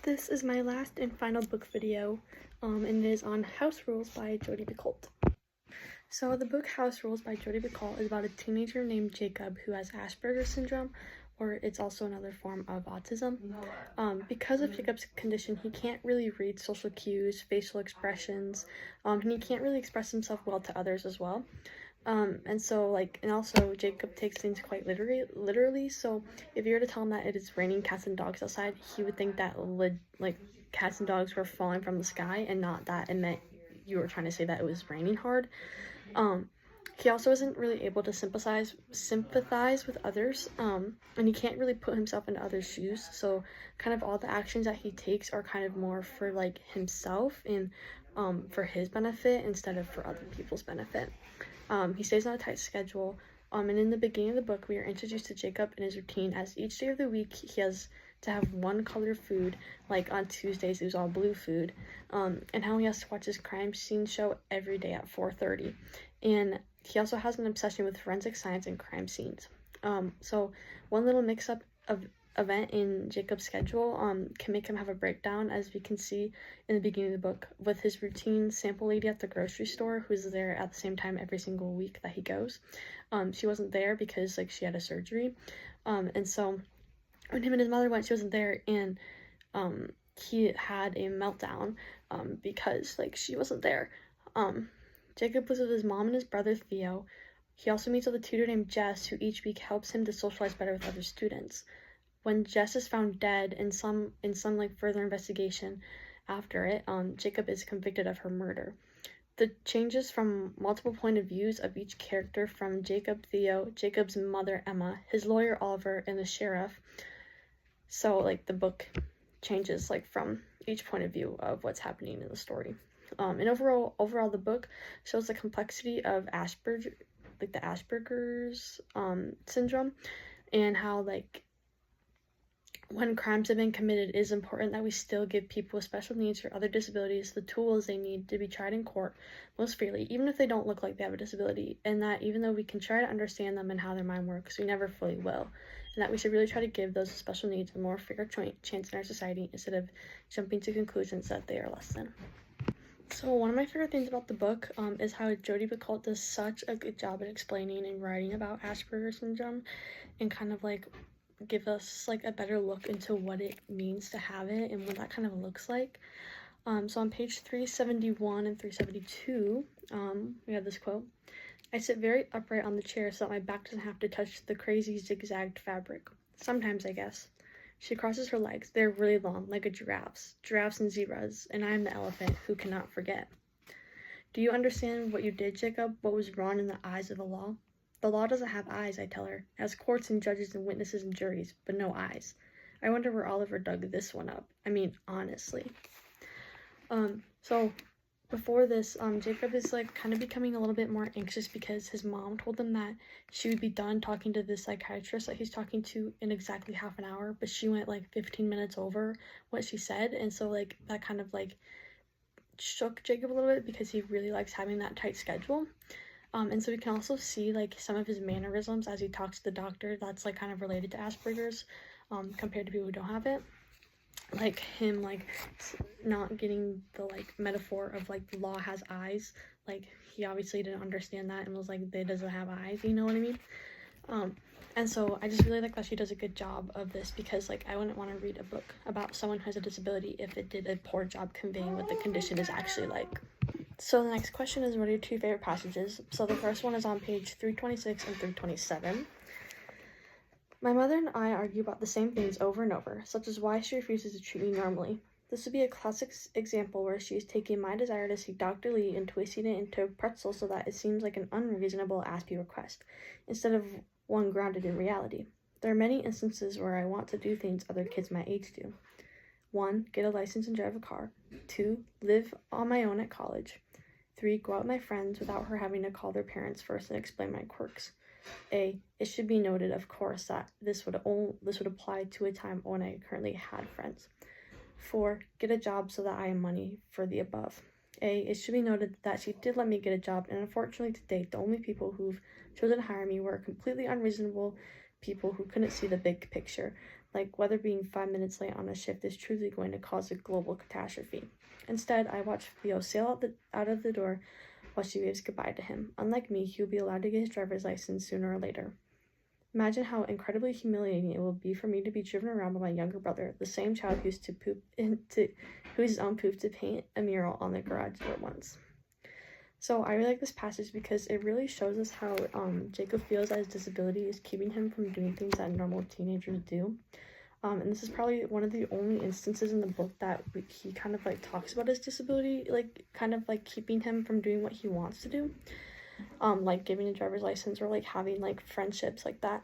This is my last and final book video, and it is on House Rules by Jodi Picoult. So the book House Rules by Jodi Picoult is about a teenager named Jacob who has Asperger's syndrome, or it's also another form of autism. Because of Jacob's condition, he can't really read social cues, facial expressions, and he can't really express himself well to others as well. And also Jacob takes things quite literally. So if you were to tell him that it is raining cats and dogs outside, he would think that cats and dogs were falling from the sky, and not that it meant you were trying to say that it was raining hard. He also isn't really able to sympathize with others, and he can't really put himself into others' shoes. So kind of all the actions that he takes are kind of more for like himself and for his benefit instead of for other people's benefit. He stays on a tight schedule, and in the beginning of the book, we are introduced to Jacob and his routine, as each day of the week he has to have one color food. Like on Tuesdays, it was all blue food, and how he has to watch his crime scene show every day at 4:30, and he also has an obsession with forensic science and crime scenes. So one little mix-up of event in Jacob's schedule can make him have a breakdown, as we can see in the beginning of the book, with his routine sample lady at the grocery store, who's there at the same time every single week that he goes. She wasn't there because she had a surgery, and so when him and his mother went, she wasn't there, and he had a meltdown because she wasn't there. Jacob was with his mom and his brother Theo. He also meets with a tutor named Jess, who each week helps him to socialize better with other students. When Jess is found dead in some further investigation after it, Jacob is convicted of her murder. The changes from multiple point of views of each character, from Jacob, Theo, Jacob's mother Emma, his lawyer Oliver, and the sheriff. So the book changes from each point of view of what's happening in the story. And overall the book shows the complexity of the Asperger's syndrome, and how when crimes have been committed, it is important that we still give people with special needs or other disabilities the tools they need to be tried in court most fairly, even if they don't look like they have a disability, and that even though we can try to understand them and how their mind works, we never fully will, and that we should really try to give those with special needs a more fair chance in our society instead of jumping to conclusions that they are less than. So one of my favorite things about the book is how Jodi Picoult does such a good job at explaining and writing about Asperger's syndrome, and kind of give us a better look into what it means to have it and what that kind of looks like. So on page 371 and 372, we have this quote: "I sit very upright on the chair so that my back doesn't have to touch the crazy zigzagged fabric. Sometimes, I guess." She crosses her legs. They're really long, like a giraffe's and zebras, and I am the elephant who cannot forget. "Do you understand what you did, Jacob? What was wrong in the eyes of the law?" "The law doesn't have eyes," I tell her. "It has courts and judges and witnesses and juries, but no eyes." I wonder where Oliver dug this one up. I mean, honestly. So before this, Jacob is kind of becoming a little bit more anxious because his mom told him that she would be done talking to this psychiatrist that he's talking to in exactly half an hour, but she went 15 minutes over what she said, and so that kind of shook Jacob a little bit because he really likes having that tight schedule. And so we can also see some of his mannerisms as he talks to the doctor that's kind of related to Asperger's, compared to people who don't have it. Him not getting the metaphor of the law has eyes. He obviously didn't understand that and was they doesn't have eyes, you know what I mean? And so I just really like that she does a good job of this, because I wouldn't want to read a book about someone who has a disability if it did a poor job conveying what the condition is actually like. So the next question is, what are your two favorite passages? So the first one is on page 326 and 327. "My mother and I argue about the same things over and over, such as why she refuses to treat me normally. This would be a classic example where she is taking my desire to see Dr. Lee and twisting it into a pretzel so that it seems like an unreasonable aspy request, instead of one grounded in reality. There are many instances where I want to do things other kids my age do. 1. Get a license and drive a car. 2. Live on my own at college. 3. Go out with my friends without her having to call their parents first and explain my quirks. It should be noted, of course, that this would apply to a time when I currently had friends. 4. Get a job so that I have money for the above. It should be noted that she did let me get a job, and unfortunately to date, the only people who've chosen to hire me were completely unreasonable people who couldn't see the big picture. like whether being 5 minutes late on a shift is truly going to cause a global catastrophe. Instead, I watch Theo sail out of the door while she waves goodbye to him. Unlike me, he will be allowed to get his driver's license sooner or later. Imagine how incredibly humiliating it will be for me to be driven around by my younger brother, the same child who used his own poop to paint a mural on the garage door once. So I really like this passage because it really shows us how Jacob feels that his disability is keeping him from doing things that normal teenagers do. And this is probably one of the only instances in the book that he kind of like talks about his disability, like kind of like keeping him from doing what he wants to do, like giving a driver's license or like having like friendships like that.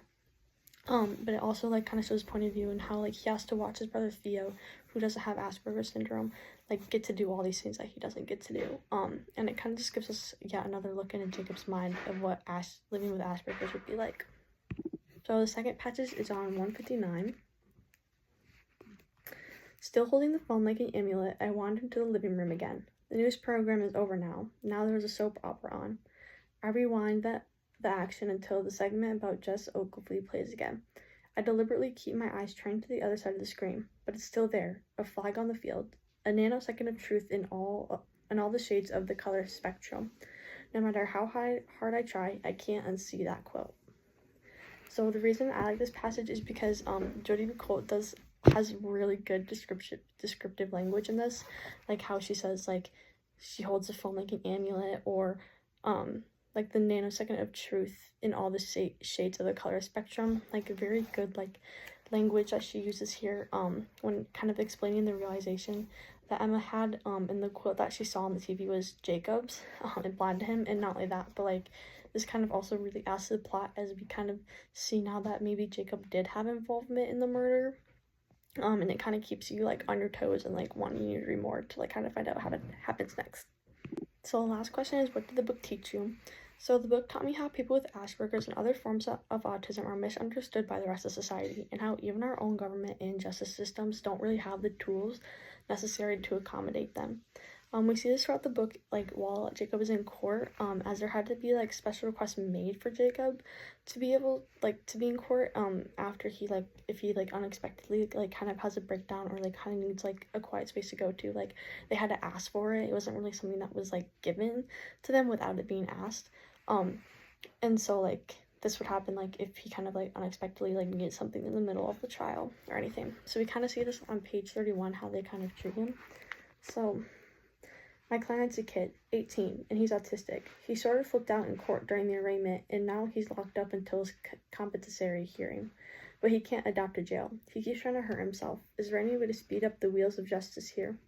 But it also like kind of shows his point of view and how like he has to watch his brother Theo, who doesn't have Asperger's syndrome, like get to do all these things that he doesn't get to do. And it kind of just gives us yet another look into Jacob's mind of what living with Asperger's would be like. So the second passage is on 159. Still holding the phone like an amulet, I wandered into the living room again. The news program is over now. Now there was a soap opera on. I rewind the action until the segment about Jess Oakley plays again. I deliberately keep my eyes trained to the other side of the screen, but it's still there, a flag on the field, a nanosecond of truth in all the shades of the color spectrum. No matter how hard I try, I can't unsee that quote. So the reason I like this passage is because Jodi Picoult has really good descriptive language in this, like how she says like she holds the phone like an amulet, or like the nanosecond of truth in all the shades of the color spectrum. Like a very good like language that she uses here when kind of explaining the realization that Emma had in the quote that she saw on the TV was Jacob's and blinded him. And not only that, but like this kind of also really adds to the plot as we kind of see now that maybe Jacob did have involvement in the murder. And it kind of keeps you like on your toes and like wanting you to read more to like kind of find out how it happens next. So the last question is, what did the book teach you? So the book taught me how people with Asperger's and other forms of autism are misunderstood by the rest of society, and how even our own government and justice systems don't really have the tools necessary to accommodate them. We see this throughout the book, like while Jacob is in court, as there had to be like special requests made for Jacob to be able like to be in court after he like if he like unexpectedly like kind of has a breakdown or like kind of needs like a quiet space to go to, like they had to ask for it. It wasn't really something that was like given to them without it being asked. And so like this would happen like if he kind of like unexpectedly like needed something in the middle of the trial or anything. So we kind of see this on page 31 how they kind of treat him. So my client's a kid, 18, and he's autistic. He sort of flipped out in court during the arraignment, and now he's locked up until his compensatory hearing. But he can't adopt to jail. He keeps trying to hurt himself. Is there any way to speed up the wheels of justice here?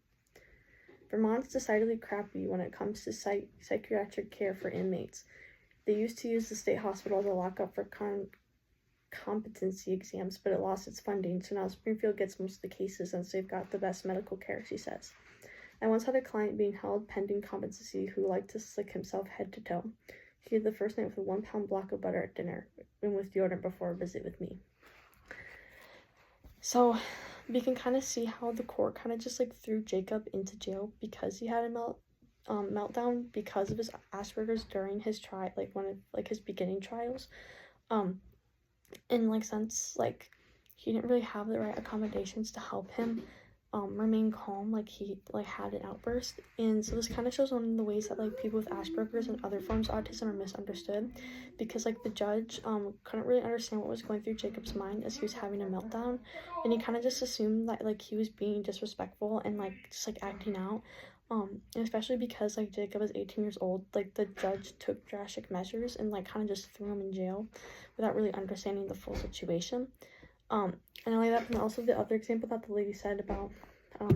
Vermont's decidedly crappy when it comes to psychiatric care for inmates. They used to use the state hospital as a lockup for competency exams, but it lost its funding, so now Springfield gets most of the cases since they've got the best medical care, she says. I once had a client being held pending competency who liked to slick himself head to toe. He had the first night with a 1-pound block of butter at dinner and with deodorant before a visit with me. So we can kind of see how the court kind of just like threw Jacob into jail because he had a meltdown because of his Asperger's during his trial, like one of like his beginning trials. In like sense like he didn't really have the right accommodations to help him remain calm, like he like had an outburst. And so this kind of shows one of the ways that like people with Asperger's and other forms of autism are misunderstood, because like the judge couldn't really understand what was going through Jacob's mind as he was having a meltdown, and he kind of just assumed that like he was being disrespectful and like just like acting out, and especially because like Jacob was 18 years old, like the judge took drastic measures and like kind of just threw him in jail without really understanding the full situation. And only that, and also the other example that the lady said about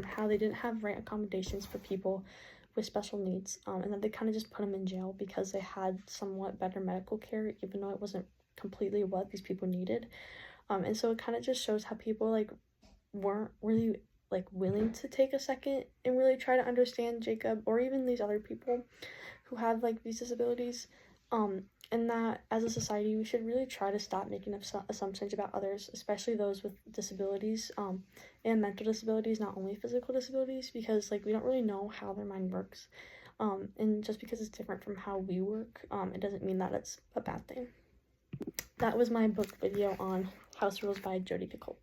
how they didn't have right accommodations for people with special needs, and that they kind of just put them in jail because they had somewhat better medical care, even though it wasn't completely what these people needed. And so it kind of just shows how people like weren't really like willing to take a second and really try to understand Jacob or even these other people who have like these disabilities. And that as a society we should really try to stop making assumptions about others, especially those with disabilities and mental disabilities, not only physical disabilities, because like we don't really know how their mind works, and just because it's different from how we work, it doesn't mean that it's a bad thing. That was my book video on House Rules by Jodi Picoult.